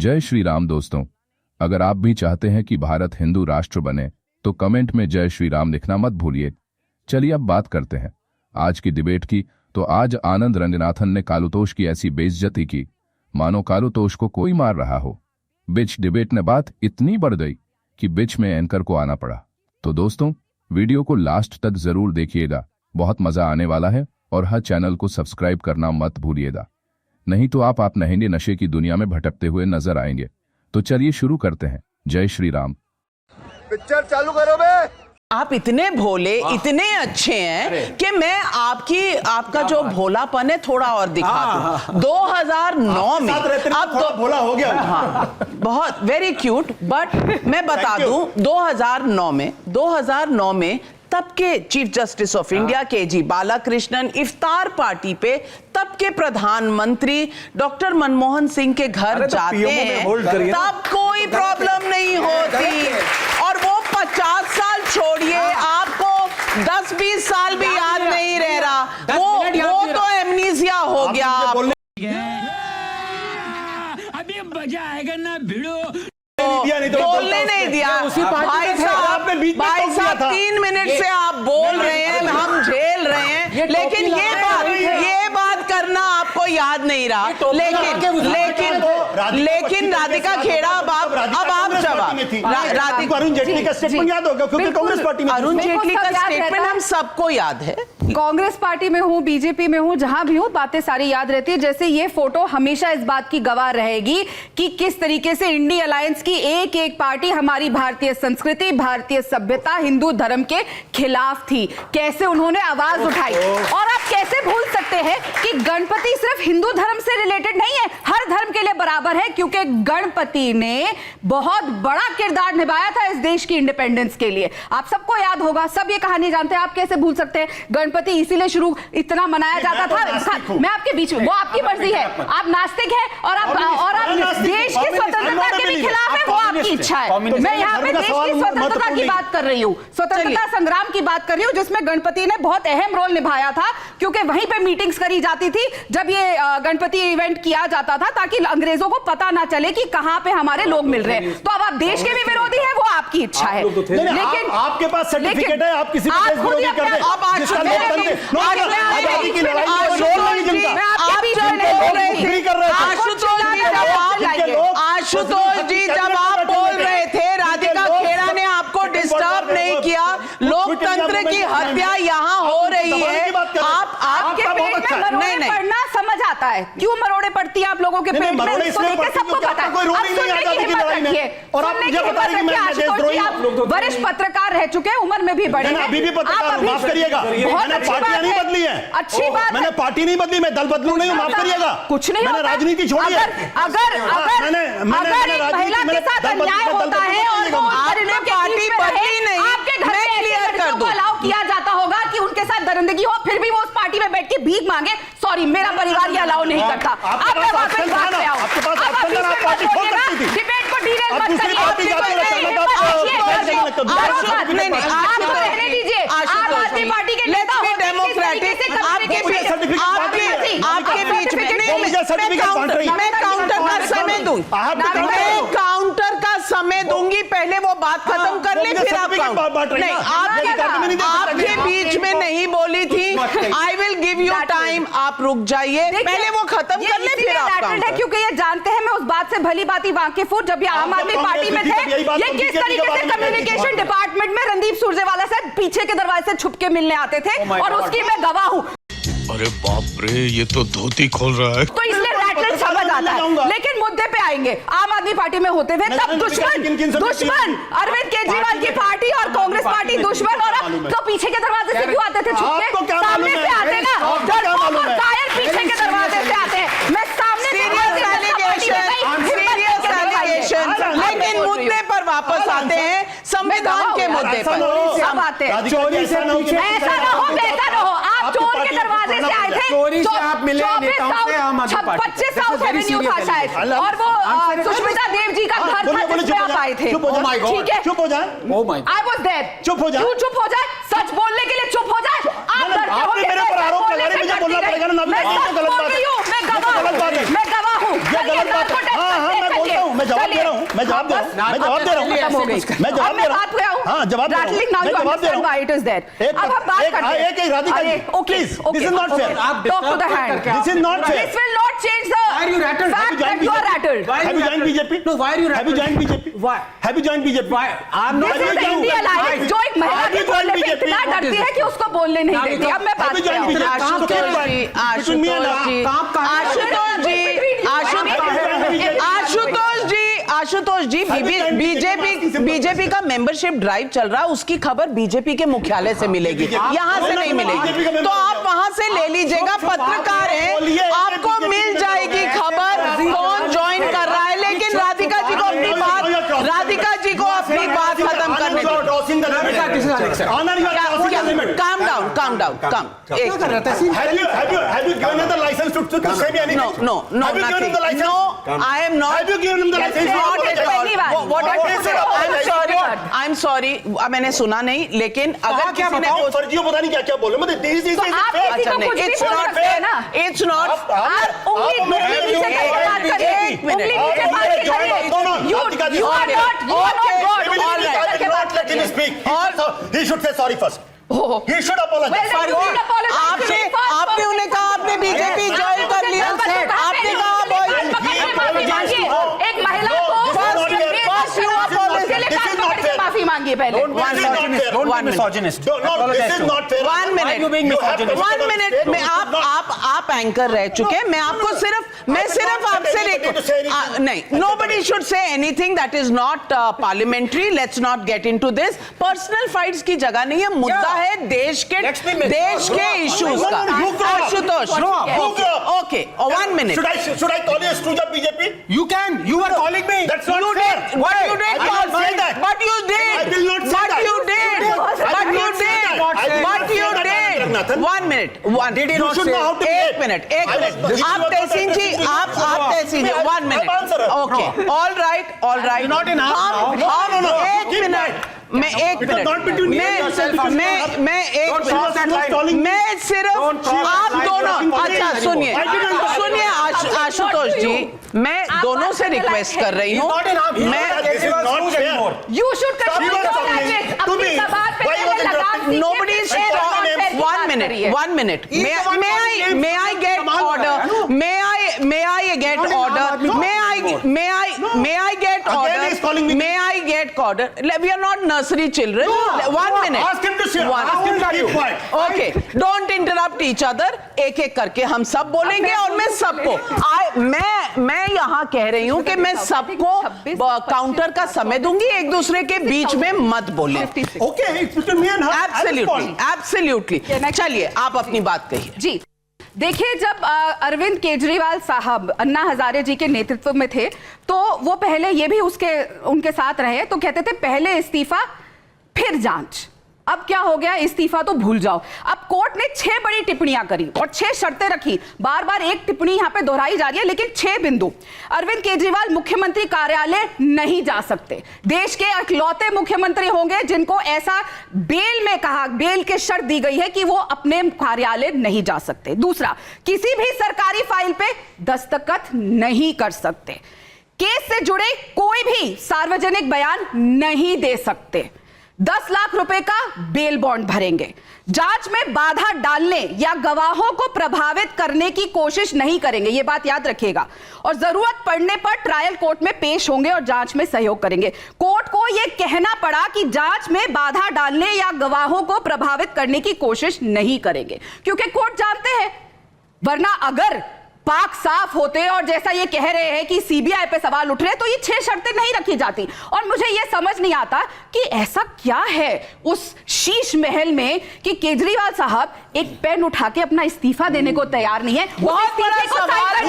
जय श्री राम दोस्तों। अगर आप भी चाहते हैं कि भारत हिंदू राष्ट्र बने तो कमेंट में जय श्री राम लिखना मत भूलिए। चलिए अब बात करते हैं आज की डिबेट की। तो आज आनंद रंगनाथन ने कालुतोष की ऐसी बेइज्जती की मानो कालुतोष को कोई मार रहा हो। बीच डिबेट ने बात इतनी बढ़ गई कि बीच में एंकर को आना पड़ा। तो दोस्तों वीडियो को लास्ट तक जरूर देखिएगा, बहुत मजा आने वाला है। और हर चैनल को सब्सक्राइब करना मत भूलिएगा, नहीं तो आप नहेंगे नशे की दुनिया में भटकते हुए नजर आएंगे। तो चलिए शुरू करते हैं। जय श्री राम। पिक्चर चालू करो बे। आप इतने भोले इतने अच्छे हैं कि मैं आपका जो भोलापन है थोड़ा और दिखा दूं। 2009 में अब तो भोला हो गया। हाँ, बहुत वेरी क्यूट। बट मैं बता दूं 2009 में तब के chief justice of India KG. Balakrishnan इफ्तार पार्टी पे तब के प्रधानमंत्री डॉक्टर मनमोहन सिंह के घर जाते हैं, तब कोई प्रॉब्लम नहीं होती। और वो 50 साल छोड़िए, आपको 10-20 साल भी याद नहीं रह रहा, वो तो एमनीसिया हो गया। अभी मजा आएगा ना भिड़ो। बोलने नहीं दिया भाई साहब 3 मिनट से आप बोल रहे हैं, हम झेल रहे हैं, लेकिन ये बात करना आपको याद नहीं रहा। लेकिन राधिका खेड़ा अब आप जवाब। राधिका अरुण जेटली का स्टेटमेंट याद होगा क्योंकि कांग्रेस पार्टी में अरुण जेटली का स्टेटमेंट हम सबको याद है। कांग्रेस पार्टी में हूँ, बीजेपी में हूँ, जहां भी हूँ बातें सारी याद रहती है। जैसे ये फोटो हमेशा इस बात की गवाह रहेगी कि किस तरीके से इंडी अलायंस की एक एक पार्टी हमारी भारतीय संस्कृति, भारतीय सभ्यता, हिंदू धर्म के खिलाफ थी, कैसे उन्होंने आवाज उठाई। और आप कैसे भूल सकते हैं कि गणपति सिर्फ हिंदू धर्म से रिलेटेड नहीं है, हर धर्म के लिए बराबर है, क्योंकि गणपति ने बहुत बड़ा किरदार निभाया था इस देश की इंडिपेंडेंस के लिए। आप सबको याद होगा, सब ये कहानी जानते हैं, आप कैसे भूल सकते हैं। गणपति इसीलिए शुरू इतना मनाया जाता था। मैं आपके बीच में, वो आपकी मर्जी है, आप नास्तिक हैं और आप देश की स्वतंत्रता के भी खिलाफ है, वो आपकी इच्छा है। मैं यहाँ पे देश की स्वतंत्रता की बात कर रही हूँ, स्वतंत्रता संग्राम की बात कर रही हूँ, जिसमें गणपति ने बहुत अहम रोल निभाया था, क्योंकि वहीं पे मीटिंग्स करी जाती थी जब ये गणपति इवेंट किया जाता था, ताकि अंग्रेजों को पता ना चले कि कहां पे हमारे लोग मिल रहे हैं। तो अब आप देश के भी विरोधी हैं, वो आपकी इच्छा है। लेकिन आपके पास सर्टिफिकेट है, आप किसी भी देश विरोधी कर दें। आशुतोष जी जब आप बोल रहे थे, राधिका खेड़ा ने आपको डिस्टर्ब नहीं किया। लोकतंत्र की हत्या यहाँ हो रही है। आपके पेट में मरोड़े पड़ना समझ आता है, क्यों मरोड़े पड़ती है आप लोगों के पेट में, सबको पता है। आप वरिष्ठ पत्रकार रह चुके हैं, उम्र में भी बड़े हैं, अभी भी पत्रकार, माफ करिएगा, मैंने पार्टी नहीं बदली है। अच्छी बात, मैंने पार्टी नहीं बदली, मैं दल बदलू नहीं हूं, माफ करिएगा। कुछ नहीं, मैंने राजनीति छोड़ी है। अगर महिला के साथ अन्याय होता है और वो आपने पार्टी बदली नहीं, आपके घर में क्लियर कर दो, अलाउ किया जाता होगा कि उनके साथ दरिंदगी हो, फिर भी वो उस पार्टी में बैठ के भीख मांगे। सॉरी, मेरा परिवार ये अलाउ नहीं करता। आप वापस बात पे आओ, डिबेट को डीरेल मत करिए। रहने दीजिए, आम आदमी पार्टी के नेता डेमोक्रेटिक आपके बीच में मैं काउंटर का समय दूं, मैं काउंटर का समय दूंगी। पहले वो बात खत्म कर ले, फिर आप नहीं, आपके बीच में नहीं बोली थी। I will give you time, आप रुक जाइए, पहले वो खत्म कर ले, फिर आप है, क्योंकि ये जानते हैं मैं उस बात से भली भांति वाकिफ हूं। जब ये आम आदमी पार्टी में थे, ये किस तरीके से कम्युनिकेशन डिपार्टमेंट में रणदीप सुरजेवाला से पीछे के दरवाजे से छुप के मिलने आते थे, और उसकी मैं गवाह हूं। अरे बाप रे, ये तो धोती खोल रहा है। तो इसलिए रैटलेट समझ आता है। लेकिन मुद्दे पे आएंगे, आम आदमी पार्टी में होते हुए तब दुश्मन अरविंद केजरीवाल की पार्टी और कांग्रेस पार्टी दुश्मन, और अब तो पीछे के दरवाजे से क्यों आते थे? छुप के सामने से आते ना, डरपोक और कायर पीछे के दरवाजे से आते हैं। मैं सामने लेकिन मुद्दे पर वापस आते हैं, संविधान के मुद्दे पर सब आते हैं। चोरी से ऐसा ना हो, वैसा ना हो। आप चोर के दरवाजे से आए थे, चोरी से आप मिले नेताओं से, आम आदमी पार्टी 25 साउथ एवेन्यू था शायद, और वो सुष्मिता देव जी का घर था जिसमें आप आए थे। ठीक है, चुप हो जाए। I was there. चुप हो जाए, चुप हो जाए, सच बोलने के लिए चुप हो जाए। आप डरते हो, आपने मेरे पर आरोप लगा रहे, मुझे बोलना पड़ेगा ना। मैं गवाह हूं, मैं गवाह हूं। ये गलत बात है। हाँ, मैं बोलता हूँ, मैं जवाब दे रहा हूँ, मैं जवाब दे रहा हूँ, मैं जवाब दे रहा हूँ, खत्म हो गई। मैं जवाब दे रहा हूँ, हाँ जवाब दे रहा हूँ, मैं जवाब दे रहा हूँ। अब हम बात करते हैं। एक Radhika ji, Okay, please, this is not fair. Talk to the hand. This is not fair. This will not change the Why are you rattled? fact that you are rattled. Have you joined BJP? No, why are you Have you joined rattled? BJP? Why? Have you joined BJP? Why? I'm not. This is the India Alliance जो एक महिला के बोलने पे इतना डरती है कि उसको बोलने नहीं देती। अब मैं बात Have you joined BJP? Ashutosh ji BJP का मेंबरशिप ड्राइव चल रहा है, उसकी खबर बीजेपी के मुख्यालय से मिलेगी, यहाँ से नहीं मिलेगी, तो आप वहां से ले लीजिएगा। पत्रकार हैं, आपको मिल जाएगी खबर कौन ज्वाइन कर रहा है। लेकिन राधिका जी को अपनी बात खत्म करने दो। Calm down. Have you given him the license to say me anything? No, Have you given him the license? No, I am not. Have you given him the license? I'm sorry, मैंने सुना नहीं, लेकिन अगर किसी ने फर्जियों पता नहीं क्या क्या बोले मुझे किसी को कुछ भी बोल सकते हैं ना। It's not. उंगली नीचे करके बात करिए। उंगली नीचे बात करिए। You are not God. He should say sorry first. He should apologize. आपने उन्हें कहा आपने बीजेपी ज्वाइन कर लिया, आपने कहा एक महिला को माफी मांगी पहले। One minute में आप एंकर रह चुके हैं। मैं सिर्फ आपसे नहीं, nobody should say anything that is not parliamentary. Let's not get into this. Personal fights की जगह नहीं है, मुद्दा है देश के इश्यूज का। Ashutosh, okay, 1 minute. Should I call you a stooge of BJP? You can. You are calling me. That's not You fair. did. What you did? I will not say that. But you did. I will not say But that. you did. But you did. But you did. 1 minute. You should know how to एक behave. Minute I was- this is आप your Tehseen ji, perspective. आप तहसीन जी, 1 minute. Okay, all right. Not in our now. No. एक Keep minute quiet. मैं एक It is not between me and yourself. मैं एक Don't cross that line. मैं सिर्फ आप दोनों, अच्छा सुनिए आशुतोष जी, मैं दोनों से रिक्वेस्ट कर रही हूँ। This is not fair. You should continue She was to talking. language. To अपनी me. जबान पे Why you पहले was लगाम interrupting? दीजिए। Nobody is फिर talking. और फिर 1 minute. करिए। 1 minute. He is the one May I get order? May I get order? May I get order? Again he is calling me. May I get order? We are not nursery children. 1 minute. Ask him to sit. Ask him to keep quiet. Okay, don't interrupt each other. एक एक करके हम सब बोलेंगे और मैं सबको मैं यहाँ कह रही हूँ कि मैं सबको काउंटर का समय दूंगी, एक दूसरे के बीच में मत बोले। Okay, it's between me and her. Absolutely. चलिए आप अपनी बात कहिए। जी देखिए, जब अरविंद केजरीवाल साहब अन्ना हजारे जी के नेतृत्व में थे तो वो पहले ये भी उनके साथ रहे, तो कहते थे पहले इस्तीफा फिर जांच। अब क्या हो गया, इस्तीफा तो भूल जाओ। अब कोर्ट ने 6 बड़ी टिप्पणियां करी और 6 शर्तें रखी। बार बार एक टिप्पणी यहां पे दोहराई जा रही है, लेकिन 6 बिंदु। अरविंद केजरीवाल मुख्यमंत्री कार्यालय नहीं जा सकते, देश के इकलौते मुख्यमंत्री होंगे जिनको ऐसा बेल के शर्त दी गई है कि वो अपने कार्यालय नहीं जा सकते। दूसरा, किसी भी सरकारी फाइल पे दस्तखत नहीं कर सकते, केस से जुड़े कोई भी सार्वजनिक बयान नहीं दे सकते, 10 लाख रुपए का बेल बॉन्ड भरेंगे, जांच में बाधा डालने या गवाहों को प्रभावित करने की कोशिश नहीं करेंगे, यह बात याद रखिएगा, और जरूरत पड़ने पर ट्रायल कोर्ट में पेश होंगे और जांच में सहयोग करेंगे। कोर्ट को यह कहना पड़ा कि जांच में बाधा डालने या गवाहों को प्रभावित करने की कोशिश नहीं करेंगे, क्योंकि कोर्ट जानते हैं, वरना अगर पाक साफ होते और जैसा ये कह रहे हैं कि सीबीआई पे सवाल उठ रहे हैं तो ये 6 शर्तें नहीं रखी जाती। और मुझे ये समझ नहीं आता कि ऐसा क्या है उस शीश महल में कि केजरीवाल साहब एक पेन उठा के अपना इस्तीफा देने को तैयार नहीं है। बहुत बड़ा सवाल,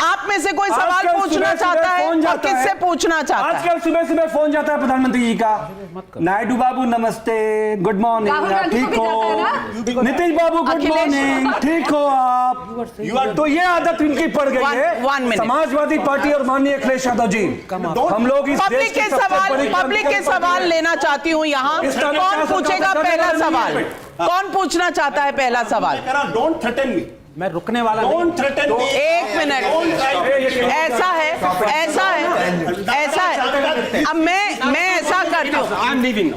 आप में से कोई सवाल पूछना चाहता है और किससे पूछना चाहता है? आजकल सुबह सुबह फोन जाता है प्रधानमंत्री जी का, नायडू बाबू नमस्ते, गुड मॉर्निंग, आप ठीक हो? नीतीश बाबू गुड मॉर्निंग, ठीक हो आप? तो ये आदत इनकी पड़ गई है, समाजवादी पार्टी और माननीय अखिलेश यादव जी। हम लोग इस पब्लिक के सवाल लेना चाहती हूँ यहाँ। कौन पूछेगा पहला सवाल? कौन पूछना चाहता है पहला सवाल? Don't threaten me. मैं रुकने वाला Don't threaten me. 1 मिनट। ऐसा है अब मैं ऐसा करती हूँ, I'm leaving.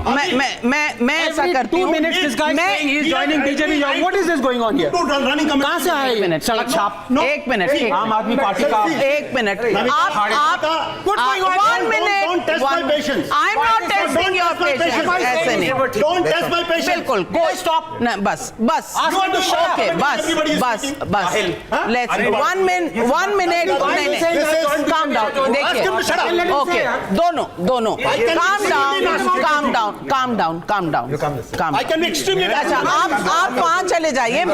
मैं ऐसा करती 2 हूँ, minutes this guy मैं- saying he's joining BJP. What is this going on here? running committee. कहाँ से आया एक ये? मिनट, सड़क छाप। एक मिनट, आम आदमी पार्टी का एक मिनट, आप What's going on? 1 minute, Don't test my patience. I am not testing your patience, ऐसे नहीं, Don't test my patience. बिल्कुल कोई स्टॉप न, बस You want to shut up okay, when everybody is बस speaking? बस Huh? लेट्स 1 minute नहीं, calm down, Ask him to shut up. देखिए ओके, दोनों calm down, I can be extremely. अच्छा आप वहाँ चले जाइए, हाँ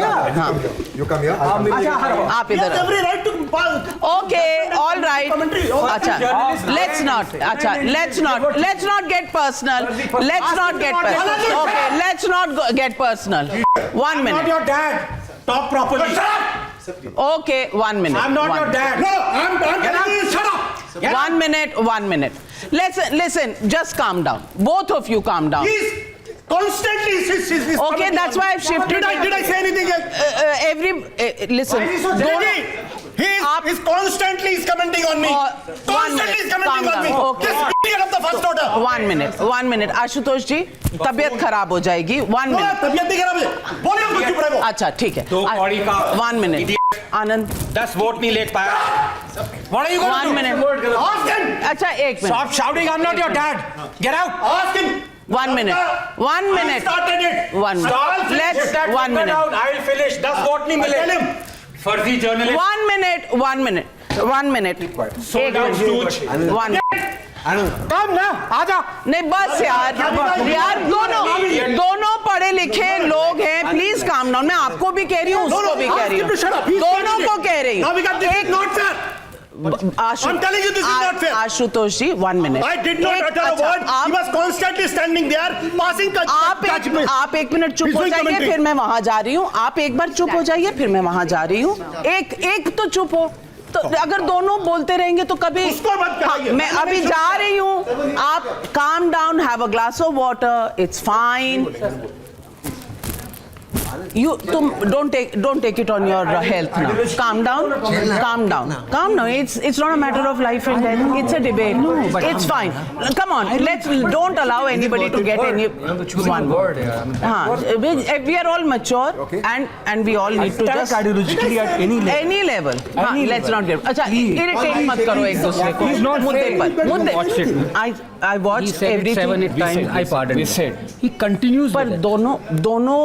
आप He has इधर, every right to pass. Okay all right, Commentary. अच्छा let's not get personal, okay let's not get personal, 1 I'm not minute, your dad. Talk properly. Okay 1 minute, I'm not your dad. No, I'm telling you, shut up. 1 minute. Listen, just calm down. Both of you calm down. He's constantly. He's Okay, that's why I've shifted. Did I say anything else? Listen. He's constantly commenting on me. Constantly he's commenting on me. Okay. This idiot of the first order. 1 minute. Ashutosh जी, तबीयत खराब हो जाएगी. 1 minute. तबीयत नहीं खराब है. बोलिए कुछ चुप रहो. अच्छा ठीक है. दो कौड़ी का 1 minute. आनंद. 10 वोट नहीं ले पाया. What are you going 1 to do? minute. Ask him. अच्छा 1 minute. Stop shouting. I'm not your dad. Get out. Ask him. 1 minute. 1 I minute. started it. 1 Stop. minute. Let's Put that 1 finger minute. down. I'll finish. 10 vote नहीं Tell मिले. him. फर्जी journalist. 1 minute. 1 minute. Sold out stooge. 1 minute. कम ना. आजा. नहीं बस यार दोनों पढ़े लिखे लोग हैं, प्लीज काम डाउन. मैं आपको भी कह रही हूँ, उसको भी कह रही हूँ, दोनों को कह रही Now we got this हूँ. is not fair. I'm telling you this is not fair. Ashutosh ji 1 minute. I did not utter a word. He was constantly standing there, passing judgment. आप 1 minute चुप He's हो doing जाइए, commentary. फिर मैं वहां जा रही हूँ. आप एक बार चुप हो जाइए, फिर मैं वहां जा रही हूँ. एक तो चुप हो. तो अगर दोनों बोलते रहेंगे तो कभी उसको मत कराइए. मैं अभी जा रही हूँ. आप calm down, have a glass of water, it's fine. तुम don't take it on your health now. Calm down. It's not a matter of life and death. It's a debate. It's fine. Come on, don't allow anybody to get any one word. We are all mature and we all need to just Ideologically at any level. let's not get. अच्छा irritate मत करो एक दूसरे को. मुद्दे. I watched everything. 7-8 times. I pardon. We said he continues. पर दोनों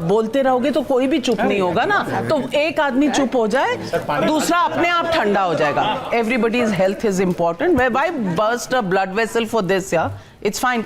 बोलते रहोगे तो कोई भी चुप नहीं होगा ना. तो एक आदमी चुप हो जाए, दूसरा अपने आप ठंडा हो जाएगा. Everybody's health is important. Why burst a blood vessel for this? Yeah, it's fine.